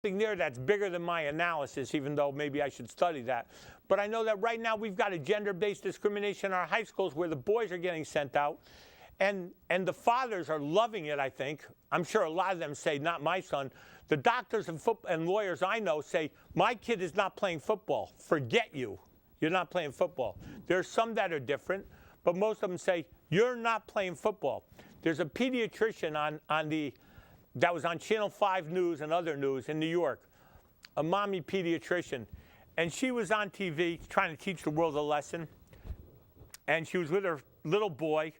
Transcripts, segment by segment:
something there that's bigger than my analysis, even though maybe I should study that. But I know that right now we've got a gender-based discrimination in our high schools where the boys are getting sent out. And the fathers are loving it, I think. I'm sure a lot of them say, not my son. The doctors and lawyers I know say, my kid is not playing football. Forget you. You're not playing football. There are some that are different, but most of them say, you're not playing football. There's a pediatrician that was on Channel 5 News and other news in New York, a mommy pediatrician. And she was on TV trying to teach the world a lesson. And she was with her little boy.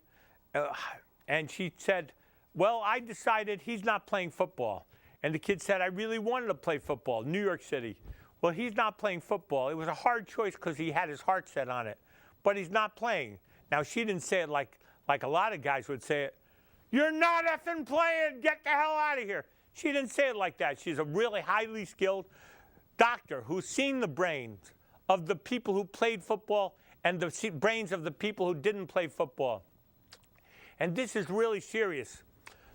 And she said, well, I decided he's not playing football. And the kid said, I really wanted to play football, New York City. Well, he's not playing football. It was a hard choice because he had his heart set on it. But he's not playing. Now, she didn't say it like a lot of guys would say it. You're not effing playing. Get the hell out of here. She didn't say it like that. She's a really highly skilled doctor who's seen the brains of the people who played football and the brains of the people who didn't play football. And this is really serious.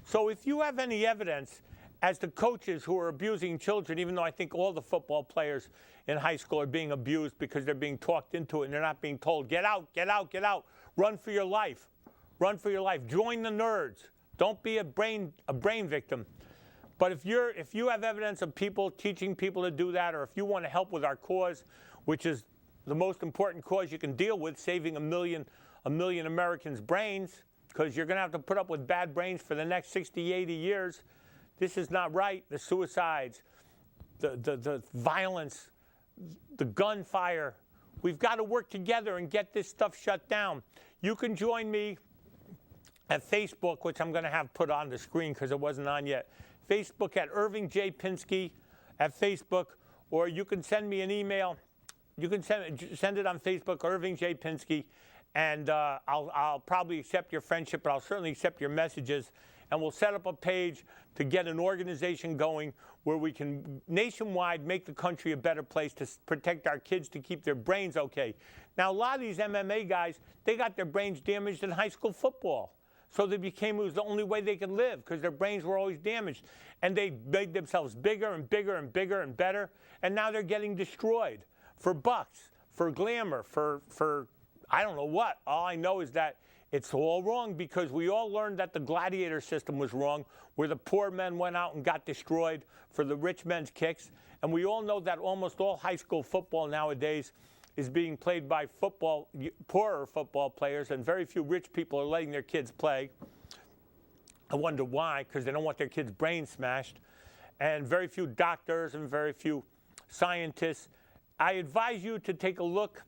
So if you have any evidence as to coaches who are abusing children, even though I think all the football players in high school are being abused because they're being talked into it and they're not being told, get out, get out, get out. Run for your life. Run for your life. Join the nerds. Don't be a brain victim. But if you have evidence of people teaching people to do that, or if you want to help with our cause, which is the most important cause you can deal with, saving a million Americans' brains, because you're going to have to put up with bad brains for the next 60, 80 years. This is not right. The suicides, the violence, the gunfire. We've got to work together and get this stuff shut down. You can join me at Facebook, which I'm going to have put on the screen because it wasn't on yet. Facebook at irving.pinksy at Facebook, or you can send me an email. You can send it on Facebook, irving.pinksy. And I'll probably accept your friendship, but I'll certainly accept your messages. And we'll set up a page to get an organization going where we can nationwide make the country a better place to protect our kids, to keep their brains okay. Now, a lot of these MMA guys, they got their brains damaged in high school football. So it was the only way they could live because their brains were always damaged. And they made themselves bigger and bigger and bigger and better. And now they're getting destroyed for bucks, for glamour, for I don't know what. All I know is that it's all wrong because we all learned that the gladiator system was wrong, where the poor men went out and got destroyed for the rich men's kicks. And we all know that almost all high school football nowadays is being played by poorer football players, and very few rich people are letting their kids play. I wonder why, because they don't want their kids' brains smashed. And very few doctors and very few scientists. I advise you to take a look.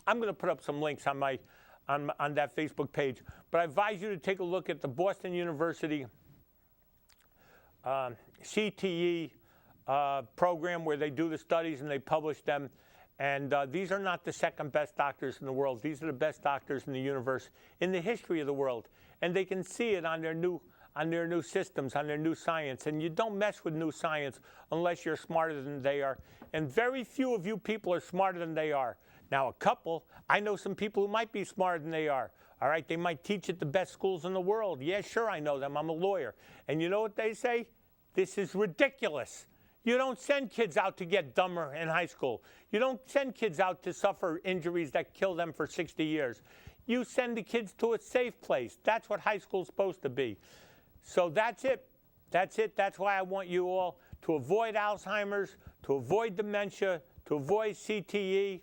I'm going to put up some links on that Facebook page, but I advise you to take a look at the Boston University CTE program where they do the studies and they publish them. And these are not the second best doctors in the world. These are the best doctors in the universe, in the history of the world. And they can see it on their new systems, on their new science. And you don't mess with new science unless you're smarter than they are. And very few of you people are smarter than they are. Now, I know some people who might be smarter than they are. All right, they might teach at the best schools in the world. Yeah, sure, I know them. I'm a lawyer. And you know what they say? This is ridiculous. You don't send kids out to get dumber in high school. You don't send kids out to suffer injuries that kill them for 60 years. You send the kids to a safe place. That's what high school's supposed to be. So that's it. That's it. That's why I want you all to avoid Alzheimer's, to avoid dementia, to avoid CTE,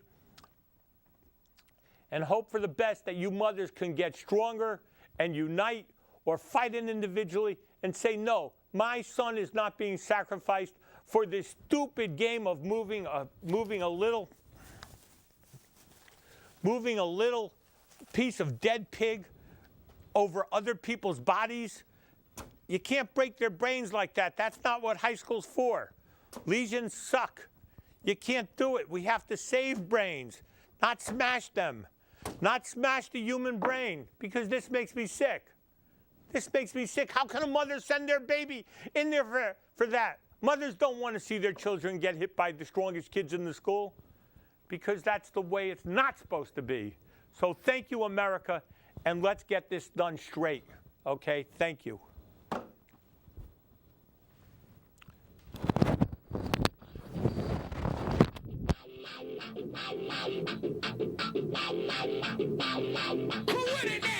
and hope for the best that you mothers can get stronger and unite, or fight it individually and say, no, my son is not being sacrificed for this stupid game of moving a little piece of dead pig over other people's bodies. You can't break their brains like that. That's not what high school's for. Lesions suck. You can't do it. We have to save brains, not smash them. Not smash the human brain, because this makes me sick. This makes me sick. How can a mother send their baby in there for that? Mothers don't want to see their children get hit by the strongest kids in the school, because that's the way it's not supposed to be. So thank you, America, and let's get this done straight. Okay? Thank you. Who would it